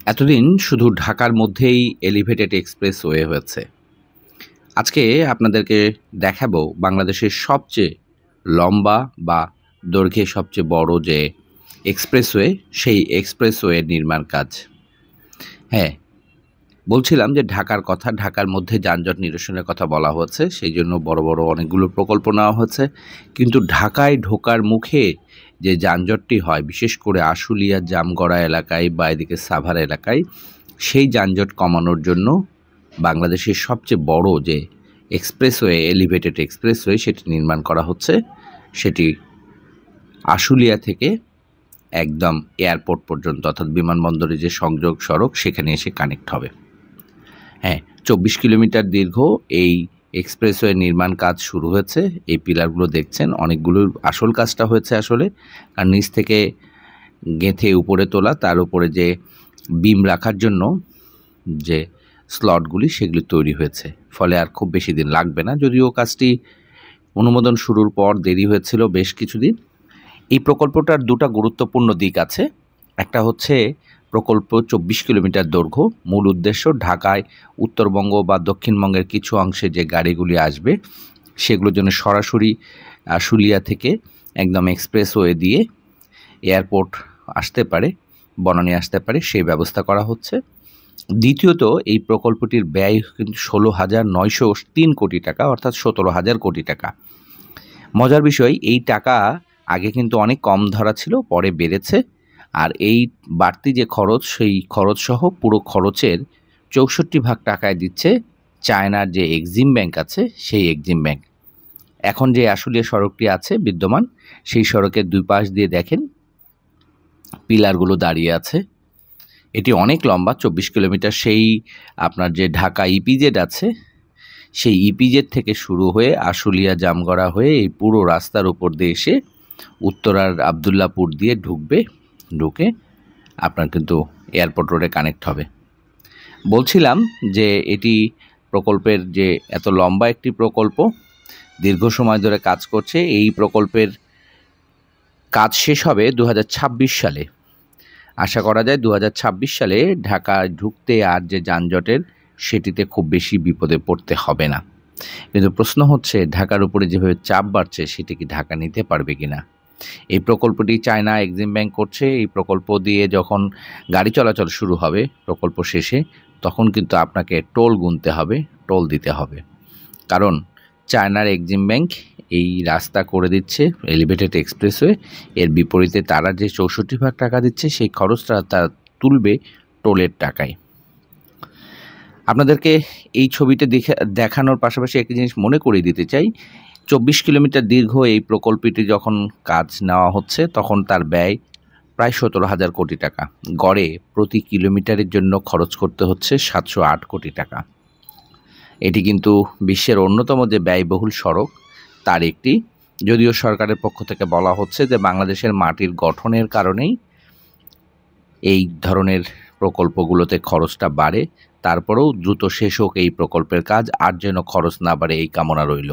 এতদিন শুধু ঢাকার মধ্যেই এলিভেটেড এক্সপ্রেসওয়ে হয়েছে। আজকে আপনাদেরকে দেখাবো বাংলাদেশের সবচেয়ে লম্বা বা দৈর্ঘ্যে সবচেয়ে বড় যে এক্সপ্রেসওয়ে, সেই এক্সপ্রেসওয়ের নির্মাণ কাজ। হ্যাঁ, বলছিলাম যে ঢাকার মধ্যে যানজট নিরসনের কথা বলা হচ্ছে, সেই জন্য বড় বড় অনেকগুলো প্রকল্প নেওয়া হচ্ছে। কিন্তু ঢাকায় ঢোকার মুখে যে যানজটটি হয়, বিশেষ করে আশুলিয়া জামগড়া এলাকায় বা এদিকে সাভার এলাকায়, সেই যানজট কমানোর জন্য বাংলাদেশের সবচেয়ে বড় যে এক্সপ্রেসওয়ে, এলিভেটেড এক্সপ্রেসওয়ে, সেটি নির্মাণ করা হচ্ছে। সেটি আশুলিয়া থেকে একদম এয়ারপোর্ট পর্যন্ত, অর্থাৎ বিমানবন্দরে যে সংযোগ সড়ক, সেখানে এসে কানেক্ট হবে। হ্যাঁ, 24 কিলোমিটার দীর্ঘ এই এক্সপ্রেসওয়ে নির্মাণ কাজ শুরু হয়েছে। এই পিলারগুলো দেখছেন, অনেকগুলোর আসল কাজটা হয়েছে আসলে, আর নিচ থেকে গেঁথে উপরে তোলা, তার উপরে যে বিম রাখার জন্য যে স্লটগুলি, সেগুলি তৈরি হয়েছে। ফলে আর খুব বেশি দিন লাগবে না, যদিও কাজটি অনুমোদন শুরুর পর দেরি হয়েছিল বেশ কিছুদিন। এই প্রকল্পটার দুটো গুরুত্বপূর্ণ দিক আছে। একটা হচ্ছে প্রকল্প 24 কিলোমিটার দৈর্ঘ্য। মূল উদ্দেশ্য ঢাকায় উত্তরবঙ্গ বা দক্ষিণবঙ্গের কিছু অংশে যে গাড়িগুলি আসবে, সেগুলোর জন্য সরাসরি আশুলিয়া থেকে একদম এক্সপ্রেসওয়ে দিয়ে এয়ারপোর্ট আসতে পারে, বনানী আসতে পারে, সেই ব্যবস্থা করা হচ্ছে। দ্বিতীয়ত, এই প্রকল্পটির ব্যয় কিন্তু 16,903 কোটি টাকা, অর্থাৎ 17,000 কোটি টাকা। মজার বিষয়, এই টাকা আগে কিন্তু অনেক কম ধরা ছিল, পরে বেড়েছে। আর এই বাড়তি যে খরচ, সেই খরচসহ পুরো খরচের 64% টাকায় দিচ্ছে চায়নার যে এক্সিম ব্যাংক আছে, সেই এক্সিম ব্যাংক। এখন যে আশুলিয়া সড়কটি আছে বিদ্যমান, সেই সড়কের দুই পাশ দিয়ে দেখেন পিলারগুলো দাঁড়িয়ে আছে। এটি অনেক লম্বা, 24 কিলোমিটার। সেই আপনার যে ঢাকা ইপিজেড আছে, সেই ইপিজেড থেকে শুরু হয়ে আশুলিয়া জামগড়া হয়ে এই পুরো রাস্তার উপর দিয়ে এসে উত্তরার আবদুল্লাপুর দিয়ে ঢুকে আপনার কিন্তু এয়ারপোর্ট রোডে কানেক্ট হবে। বলছিলাম যে এটি প্রকল্পের যে এত লম্বা একটি প্রকল্প, দীর্ঘ সময় ধরে কাজ করছে। এই প্রকল্পের কাজ শেষ হবে 2026 সালে। আশা করা যায় 2026 সালে ঢাকায় ঢুকতে আর যে যানজটের, সেটিতে খুব বেশি বিপদে পড়তে হবে না। কিন্তু প্রশ্ন হচ্ছে, ঢাকার উপরে যেভাবে চাপ বাড়ছে, সেটি কি ঢাকা নিতে পারবে কিনা? এই প্রকল্পটি চায়না এক্সিম ব্যাংক করছে। এই প্রকল্প দিয়ে যখন গাড়ি চলাচল শুরু হবে প্রকল্প শেষে, তখন কিন্তু আপনাকে টোল গুনতে হবে, টোল দিতে হবে। কারণ চায়নার এক্সিম ব্যাংক এই রাস্তা করে দিচ্ছে এলিভেটেড এক্সপ্রেসওয়ে, এর বিপরীতে তারা যে 64% টাকা দিচ্ছে, সেই খরচটা তারা তুলবে টোলের টাকায়। আপনাদেরকে এই ছবিটা দেখানোর পাশাপাশি একটি জিনিস মনে করিয়ে দিতে চাই। 24 কিলোমিটার দীর্ঘ এই প্রকল্পটি যখন কাজ নেওয়া হচ্ছে, তখন তার ব্যয় প্রায় 17,000 কোটি টাকা। গড়ে প্রতি কিলোমিটারের জন্য খরচ করতে হচ্ছে 708 কোটি টাকা। এটি কিন্তু বিশ্বের অন্যতম যে ব্যয়বহুল সড়ক, তার একটি। যদিও সরকারের পক্ষ থেকে বলা হচ্ছে যে বাংলাদেশের মাটির গঠনের কারণেই এই ধরনের প্রকল্পগুলোতে খরচটা বাড়ে। তারপরেও দ্রুত শেষ হোক এই প্রকল্পের কাজ, আর যেন খরচ না বাড়ে, এই কামনা রইল।